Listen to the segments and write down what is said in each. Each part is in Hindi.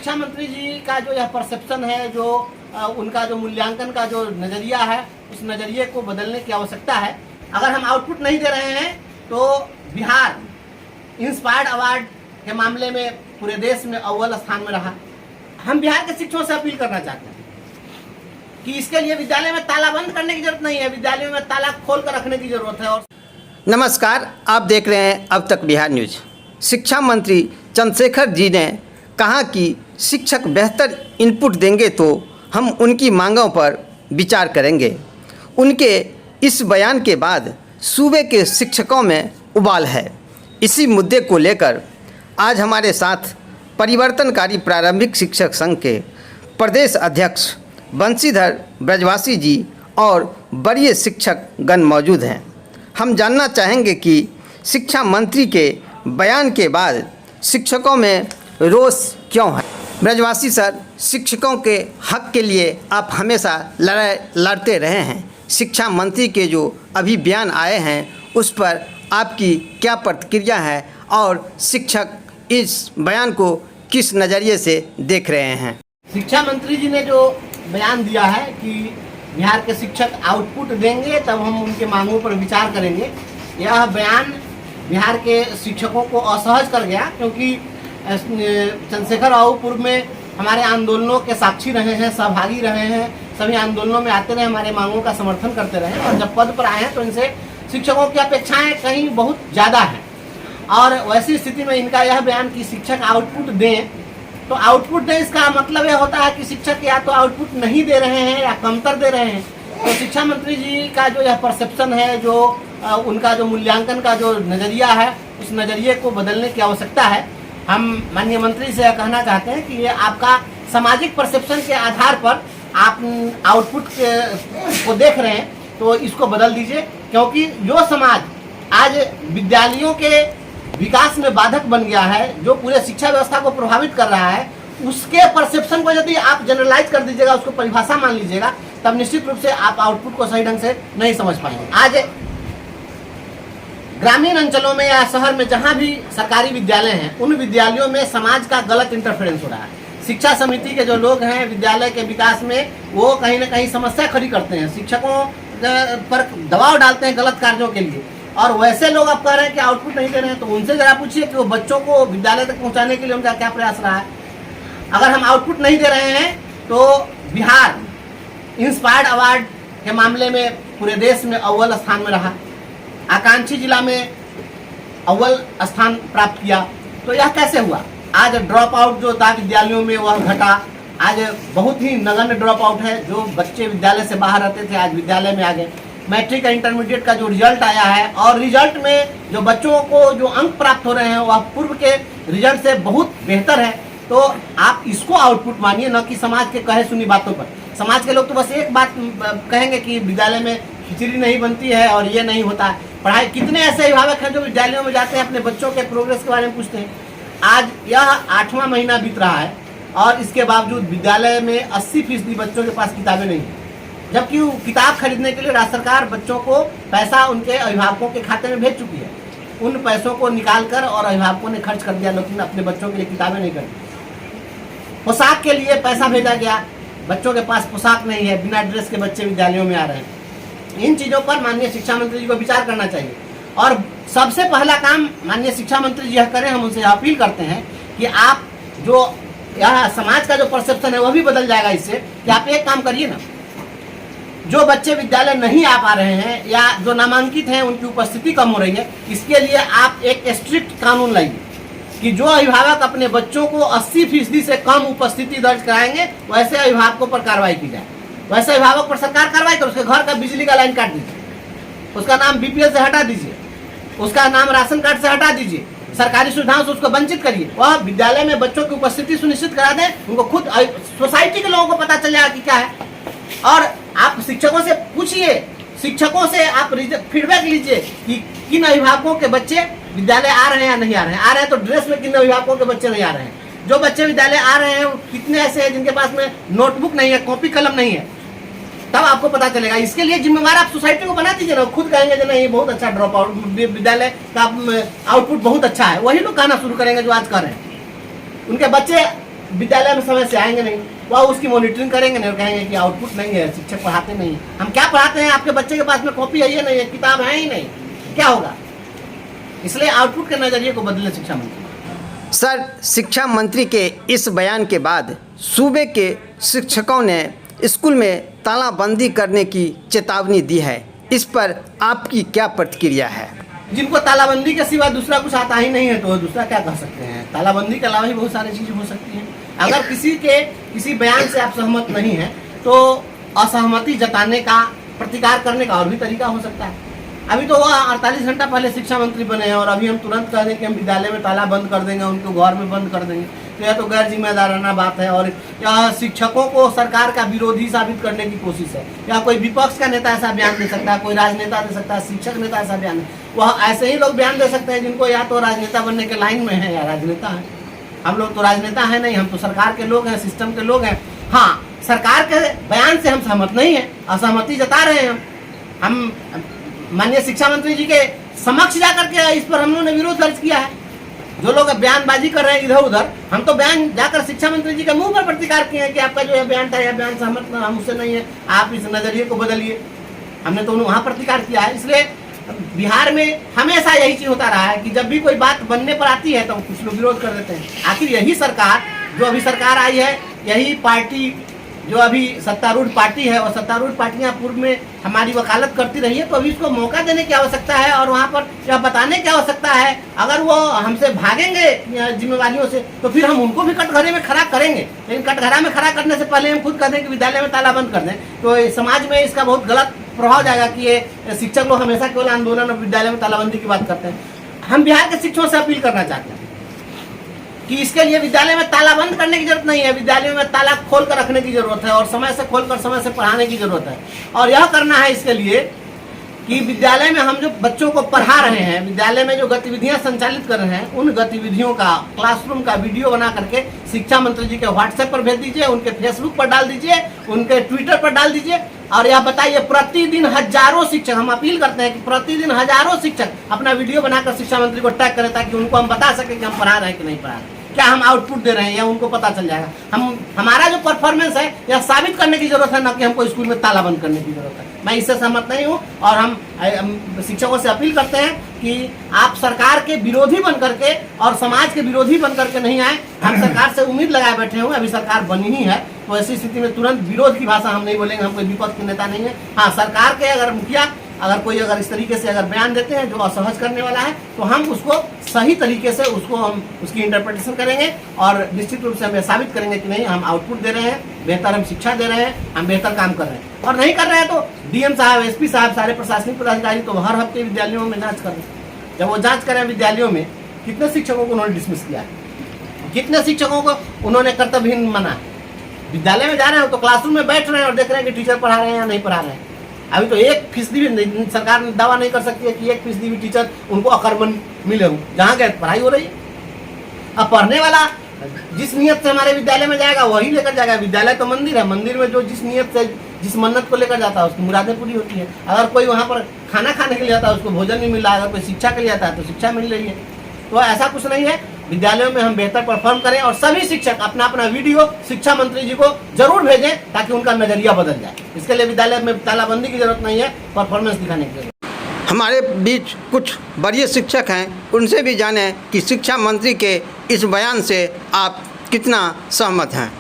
शिक्षा मंत्री जी का जो यह परसेप्शन है, जो उनका जो मूल्यांकन का जो नज़रिया है, उस नज़रिए को बदलने की आवश्यकता है। अगर हम आउटपुट नहीं दे रहे हैं तो बिहार इंस्पायर्ड अवार्ड के मामले में पूरे देश में अव्वल स्थान में रहा। हम बिहार के शिक्षकों से अपील करना चाहते हैं कि इसके लिए विद्यालय में ताला बंद करने की जरूरत नहीं है, विद्यालयों में ताला खोल कर रखने की जरूरत है। और नमस्कार, आप देख रहे हैं अब तक बिहार न्यूज। शिक्षा मंत्री चंद्रशेखर जी ने कहा कि शिक्षक बेहतर इनपुट देंगे तो हम उनकी मांगों पर विचार करेंगे। उनके इस बयान के बाद सूबे के शिक्षकों में उबाल है। इसी मुद्दे को लेकर आज हमारे साथ परिवर्तनकारी प्रारंभिक शिक्षक संघ के प्रदेश अध्यक्ष बंशीधर ब्रजवासी जी और वरीय शिक्षक गण मौजूद हैं। हम जानना चाहेंगे कि शिक्षा मंत्री के बयान के बाद शिक्षकों में रोष क्यों है। ब्रजवासी सर, शिक्षकों के हक के लिए आप हमेशा लड़ाई लड़ते रहे हैं। शिक्षा मंत्री के जो अभी बयान आए हैं उस पर आपकी क्या प्रतिक्रिया है और शिक्षक इस बयान को किस नज़रिए से देख रहे हैं। शिक्षा मंत्री जी ने जो बयान दिया है कि बिहार के शिक्षक आउटपुट देंगे तब हम उनके मांगों पर विचार करेंगे, यह बयान बिहार के शिक्षकों को असहज कर गया, क्योंकि चंद्रशेखर बाबू पूर्व में हमारे आंदोलनों के साक्षी रहे हैं, सहभागी रहे हैं, सभी आंदोलनों में आते रहे, हमारे मांगों का समर्थन करते रहे और जब पद पर आए हैं तो इनसे शिक्षकों की अपेक्षाएं कहीं बहुत ज़्यादा हैं। और वैसी स्थिति में इनका यह बयान कि शिक्षक आउटपुट दें, तो आउटपुट दें इसका मतलब यह होता है कि शिक्षक या तो आउटपुट नहीं दे रहे हैं या कमतर दे रहे हैं। तो शिक्षा मंत्री जी का जो यह परसेप्शन है, जो उनका जो मूल्यांकन का जो नज़रिया है, उस नज़रिए को बदलने की आवश्यकता है। हम माननीय मंत्री से कहना चाहते हैं कि ये आपका सामाजिक परसेप्शन के आधार पर आप आउटपुट को देख रहे हैं तो इसको बदल दीजिए, क्योंकि जो समाज आज विद्यालयों के विकास में बाधक बन गया है, जो पूरे शिक्षा व्यवस्था को प्रभावित कर रहा है, उसके परसेप्शन को यदि आप जनरलाइज कर दीजिएगा, उसको परिभाषा मान लीजिएगा, तब निश्चित रूप से आप आउटपुट को सही ढंग से नहीं समझ पाएंगे। आज ग्रामीण अंचलों में या शहर में जहां भी सरकारी विद्यालय हैं, उन विद्यालयों में समाज का गलत इंटरफेरेंस हो रहा है। शिक्षा समिति के जो लोग हैं विद्यालय के विकास में, वो कहीं ना कहीं समस्या खड़ी करते हैं, शिक्षकों पर दबाव डालते हैं गलत कार्यों के लिए। और वैसे लोग आप कह रहे हैं कि आउटपुट नहीं दे रहे हैं, तो उनसे जरा पूछिए कि वो बच्चों को विद्यालय तक पहुंचाने के लिए उनका क्या प्रयास रहा है। अगर हम आउटपुट नहीं दे रहे हैं तो बिहार इंस्पायर्ड अवार्ड के मामले में पूरे देश में अव्वल स्थान में रहा, आकांक्षी जिला में अव्वल स्थान प्राप्त किया। तो यह कैसे हुआ? आज ड्रॉप आउट जो था विद्यालयों में वह घटा, आज बहुत ही नगण्य ड्रॉप आउट है। जो बच्चे विद्यालय से बाहर रहते थे आज विद्यालय में आ गए। मैट्रिक और इंटरमीडिएट का जो रिजल्ट आया है और रिजल्ट में जो बच्चों को जो अंक प्राप्त हो रहे हैं वह पूर्व के रिजल्ट से बहुत बेहतर है। तो आप इसको आउटपुट मानिए, न कि समाज के कहे सुनी बातों पर। समाज के लोग तो बस एक बात कहेंगे कि विद्यालय में खिचड़ी नहीं बनती है और ये नहीं होता है। पढ़ाई कितने ऐसे अभिभावक हैं जो विद्यालयों में जाते हैं, अपने बच्चों के प्रोग्रेस के बारे में पूछते हैं। आज यह 8वां महीना बीत रहा है और इसके बावजूद विद्यालय में 80% बच्चों के पास किताबें नहीं हैं, जबकि किताब खरीदने के लिए राज्य सरकार बच्चों को पैसा उनके अभिभावकों के खाते में भेज चुकी है। उन पैसों को निकाल कर और अभिभावकों ने खर्च कर दिया, लेकिन अपने बच्चों के लिए किताबें नहीं खरीदी। पोशाक के लिए पैसा भेजा गया, बच्चों के पास पोशाक नहीं है, बिना ड्रेस के बच्चे विद्यालयों में आ रहे हैं। इन चीज़ों पर माननीय शिक्षा मंत्री जी को विचार करना चाहिए और सबसे पहला काम माननीय शिक्षा मंत्री जी यह करें। हम उनसे अपील करते हैं कि आप जो यह समाज का जो परसेप्शन है वह भी बदल जाएगा इससे, कि आप एक काम करिए ना, जो बच्चे विद्यालय नहीं आ पा रहे हैं या जो नामांकित हैं उनकी उपस्थिति कम हो रही है, इसके लिए आप एक स्ट्रिक्ट कानून लाइए कि जो अभिभावक अपने बच्चों को 80% से कम उपस्थिति दर्ज कराएंगे वैसे अभिभावकों पर कार्रवाई की जाए। वैसे अभिभावक पर सरकार कार्रवाई करे, उसके घर का बिजली का लाइन काट दीजिए, उसका नाम BPL से हटा दीजिए, उसका नाम राशन कार्ड से हटा दीजिए, सरकारी सुविधाओं से उसको वंचित करिए। वह विद्यालय में बच्चों की उपस्थिति सुनिश्चित करा दें, उनको खुद सोसाइटी के लोगों को पता चल जाएगा कि क्या है। और आप शिक्षकों से पूछिए, शिक्षकों से आप फीडबैक लीजिए कि किन अभिभावकों के बच्चे विद्यालय आ रहे हैं या नहीं आ रहे हैं। आ रहे हैं तो ड्रेस में किन अभिभावकों के बच्चे नहीं आ रहे हैं। जो बच्चे विद्यालय आ रहे हैं कितने ऐसे हैं जिनके पास में नोटबुक नहीं है, कॉपी कलम नहीं है, तब आपको पता चलेगा। इसके लिए जिम्मेवार आप सोसाइटी को बना दीजिए ना। खुद कहेंगे जो नहीं बहुत अच्छा ड्रॉप आउट, विद्यालय का आउटपुट बहुत अच्छा है, वही लोग कहना शुरू करेंगे जो आज कर रहे हैं। उनके बच्चे विद्यालय में समय से आएंगे नहीं, वह उसकी मॉनिटरिंग करेंगे नहीं और कहेंगे कि आउटपुट नहीं है, शिक्षक पढ़ाते नहीं हैं। हम क्या पढ़ाते हैं? आपके बच्चे के पास में कॉपी है ही नहीं है, किताब है ही नहीं, क्या होगा? इसलिए आउटपुट के नजरिए को बदले शिक्षा मंत्री। सर, शिक्षा मंत्री के इस बयान के बाद सूबे के शिक्षकों ने स्कूल में तालाबंदी करने की चेतावनी दी है। इस पर आपकी क्या प्रतिक्रिया है? जिनको तालाबंदी के सिवा दूसरा कुछ आता ही नहीं है तो दूसरा क्या कह सकते हैं? तालाबंदी के अलावा ही बहुत सारी चीज़ें हो सकती हैं। अगर किसी बयान से आप सहमत नहीं हैं तो असहमति जताने का, प्रतिकार करने का और भी तरीका हो सकता है। अभी तो वह 48 घंटा पहले शिक्षा मंत्री बने हैं और अभी हम तुरंत कह दें कि हम विद्यालय में ताला बंद कर देंगे, उनको घर में बंद कर देंगे, तो यह तो गैर जिम्मेदाराना बात है और यह शिक्षकों को सरकार का विरोधी साबित करने की कोशिश है। या कोई विपक्ष का नेता ऐसा बयान दे सकता है, कोई राजनेता दे सकता है, शिक्षक नेता ऐसा बयान, वह ऐसे ही लोग बयान दे सकते हैं जिनको या तो राजनेता बनने के लाइन में है या राजनेता है। हम लोग तो राजनेता है नहीं, हम तो सरकार के लोग हैं, सिस्टम के लोग हैं। हाँ, सरकार के बयान से हम सहमत नहीं है, असहमति जता रहे हैं। हम माननीय शिक्षा मंत्री जी के समक्ष जाकर के इस पर हम लोगों ने विरोध दर्ज किया है। जो लोग बयानबाजी कर रहे हैं इधर उधर, हम तो बयान जाकर शिक्षा मंत्री जी के मुंह पर प्रतिकार किए हैं कि आपका जो है बयान था, यह बयान सहमत हम उससे नहीं है, आप इस नजरिए को बदलिए। हमने तो वहाँ प्रतिकार किया है। इसलिए बिहार में हमेशा यही चीज होता रहा है कि जब भी कोई बात बनने पर आती है तो कुछ लोग विरोध कर देते हैं। आखिर यही सरकार, जो अभी सरकार आई है, यही पार्टी जो अभी सत्तारूढ़ पार्टी है, और सत्तारूढ़ पार्टियां पूर्व में हमारी वकालत करती रही है, तो अभी इसको मौका देने की आवश्यकता है और वहाँ पर यह बताने की आवश्यकता है। अगर वो हमसे भागेंगे जिम्मेवारियों से तो फिर हम उनको भी कटघरे में खड़ा करेंगे, लेकिन कटघरा में खड़ा करने से पहले हम खुद कह दें कि विद्यालय में ताला बंद कर दें, तो समाज में इसका बहुत गलत प्रभाव जाएगा कि ये शिक्षक लोग हमेशा केवल आंदोलन और विद्यालय में तालाबंदी की बात करते हैं। हम बिहार के शिक्षकों से अपील करना चाहते हैं कि इसके लिए विद्यालय में ताला बंद करने की जरूरत नहीं है, विद्यालय में ताला खोल कर रखने की जरूरत है और समय से खोलकर समय से पढ़ाने की जरूरत है। और यह करना है इसके लिए कि विद्यालय में हम जो बच्चों को पढ़ा रहे हैं, विद्यालय में जो गतिविधियां संचालित कर रहे हैं, उन गतिविधियों का क्लासरूम का वीडियो बना करके शिक्षा मंत्री जी के व्हाट्सएप पर भेज दीजिए, उनके फेसबुक पर डाल दीजिए, उनके ट्विटर पर डाल दीजिए और यह बताइए प्रतिदिन हजारों शिक्षक, हम अपील करते हैं कि प्रतिदिन हजारों शिक्षक अपना वीडियो बनाकर शिक्षा मंत्री को टैग करें ताकि उनको हम बता सकें कि हम पढ़ा रहे हैं कि नहीं पढ़ा रहे, क्या हम आउटपुट दे रहे हैं, या उनको पता चल जाएगा। हमारा जो परफॉर्मेंस है यह साबित करने की जरूरत है, न कि हमको स्कूल में ताला बंद करने की जरूरत है। मैं इससे सहमत नहीं हूँ और हम शिक्षकों से अपील करते हैं कि आप सरकार के विरोधी बन करके और समाज के विरोधी बन करके नहीं आए। हम सरकार से उम्मीद लगाए बैठे हुए, अभी सरकार बनी ही है, तो ऐसी स्थिति में तुरंत विरोध की भाषा हम नहीं बोलेंगे। हम कोई विपक्ष के नेता नहीं है। हाँ, सरकार के अगर मुखिया अगर इस तरीके से अगर बयान देते हैं जो असहज करने वाला है, तो हम उसको सही तरीके से उसकी इंटरप्रिटेशन करेंगे और निश्चित रूप से हम साबित करेंगे कि नहीं, हम आउटपुट दे रहे हैं, बेहतर हम शिक्षा दे रहे हैं, हम बेहतर काम कर रहे हैं। और नहीं कर रहे हैं तो डीएम साहब, एसपी साहब, सारे प्रशासनिक पदाधिकारी तो हर हफ्ते विद्यालयों में जाँच कर रहे हैं। जब वो जाँच करें विद्यालयों में कितने शिक्षकों को उन्होंने डिसमिस किया है, कितने शिक्षकों को उन्होंने कर्तव्यहीन माना है। विद्यालय में जा रहे हैं तो क्लासरूम में बैठ रहे हैं और देख रहे हैं कि टीचर पढ़ा रहे हैं या नहीं पढ़ा रहे हैं। अभी तो 1% भी सरकार दावा नहीं कर सकती है कि 1% भी टीचर उनको अकर्मण मिले हो, जहाँ गए पढ़ाई हो रही है। अब पढ़ने वाला जिस नियत से हमारे विद्यालय में जाएगा वही लेकर जाएगा। विद्यालय तो मंदिर है, मंदिर में जो जिस नियत से जिस मन्नत को लेकर जाता है उसकी मुरादें पूरी होती है। अगर कोई वहाँ पर खाना खाने के लिए जाता है उसको भोजन नहीं मिल रहा है, अगर कोई शिक्षा के लिए आता है तो शिक्षा मिल रही है। तो ऐसा कुछ नहीं है। विद्यालयों में हम बेहतर परफॉर्म करें और सभी शिक्षक अपना अपना वीडियो शिक्षा मंत्री जी को जरूर भेजें ताकि उनका नजरिया बदल जाए। इसके लिए विद्यालय में तालाबंदी की जरूरत नहीं है, परफॉर्मेंस दिखाने की जरूरत। हमारे बीच कुछ वरीय शिक्षक हैं, उनसे भी जानें कि शिक्षा मंत्री के इस बयान से आप कितना सहमत हैं।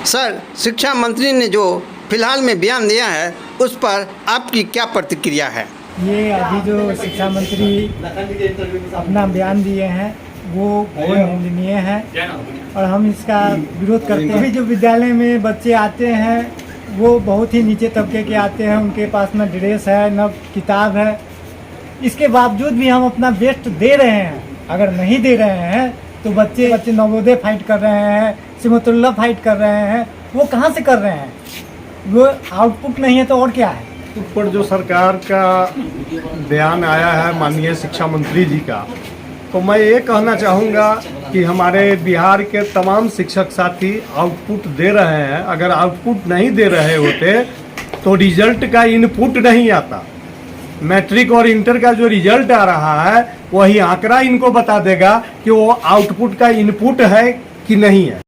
सर, शिक्षा मंत्री ने जो फिलहाल में बयान दिया है उस पर आपकी क्या प्रतिक्रिया है? ये अभी जो शिक्षा मंत्री अपना बयान दिए हैं वो बहुत निंदनीय है और हम इसका विरोध करते हैं। अभी जो विद्यालय में बच्चे आते हैं वो बहुत ही नीचे तबके के आते हैं, उनके पास न ड्रेस है न किताब है। इसके बावजूद भी हम अपना बेस्ट दे रहे हैं। अगर नहीं दे रहे हैं तो बच्चे नवोदय फाइट कर रहे हैं, सिमतुल्ला फाइट कर रहे हैं, वो कहाँ से कर रहे हैं? वो आउटपुट नहीं है तो और क्या है? ऊपर जो सरकार का बयान आया है माननीय शिक्षा मंत्री जी का, तो मैं ये कहना चाहूँगा कि हमारे बिहार के तमाम शिक्षक साथी आउटपुट दे रहे हैं। अगर आउटपुट नहीं दे रहे होते तो रिजल्ट का इनपुट नहीं आता। मैट्रिक और इंटर का जो रिजल्ट आ रहा है वही आंकड़ा इनको बता देगा कि वो आउटपुट का इनपुट है कि नहीं है।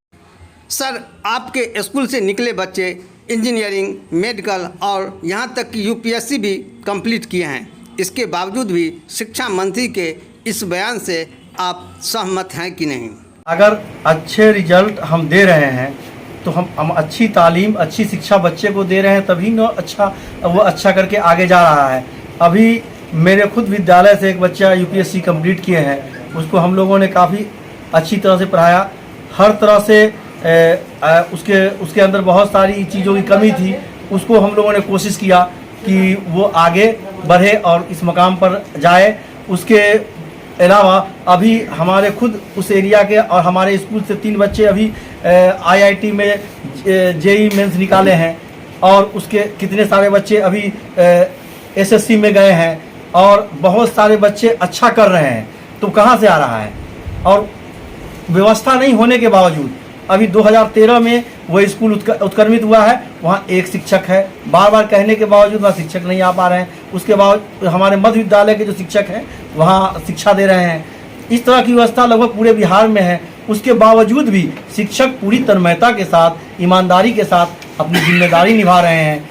सर, आपके स्कूल से निकले बच्चे इंजीनियरिंग, मेडिकल और यहाँ तक कि यूपीएससी भी कंप्लीट किए हैं। इसके बावजूद भी शिक्षा मंत्री के इस बयान से आप सहमत हैं कि नहीं? अगर अच्छे रिजल्ट हम दे रहे हैं तो हम अच्छी तालीम, अच्छी शिक्षा बच्चे को दे रहे हैं, तभी न वो अच्छा करके आगे जा रहा है। अभी मेरे खुद विद्यालय से एक बच्चा यूपीएससी कंप्लीट किए हैं, उसको हम लोगों ने काफ़ी अच्छी तरह से पढ़ाया। हर तरह से उसके अंदर बहुत सारी चीज़ों की कमी थी, उसको हम लोगों ने कोशिश किया कि वो आगे बढ़े और इस मकाम पर जाए। उसके अलावा अभी हमारे खुद उस एरिया के और हमारे स्कूल से 3 बच्चे अभी आईआईटी में जेईई मेंस निकाले हैं, और उसके कितने सारे बच्चे अभी एसएससी में गए हैं, और बहुत सारे बच्चे अच्छा कर रहे हैं। तो कहाँ से आ रहा है? और व्यवस्था नहीं होने के बावजूद अभी 2013 में वो स्कूल उत्क्रमित हुआ है, वहाँ एक शिक्षक है। बार बार कहने के बावजूद वहाँ शिक्षक नहीं आ पा रहे हैं। उसके बाद हमारे मध्य विद्यालय के जो शिक्षक हैं वहाँ शिक्षा दे रहे हैं। इस तरह की व्यवस्था लगभग पूरे बिहार में है। उसके बावजूद भी शिक्षक पूरी तन्मयता के साथ, ईमानदारी के साथ अपनी जिम्मेदारी निभा रहे हैं।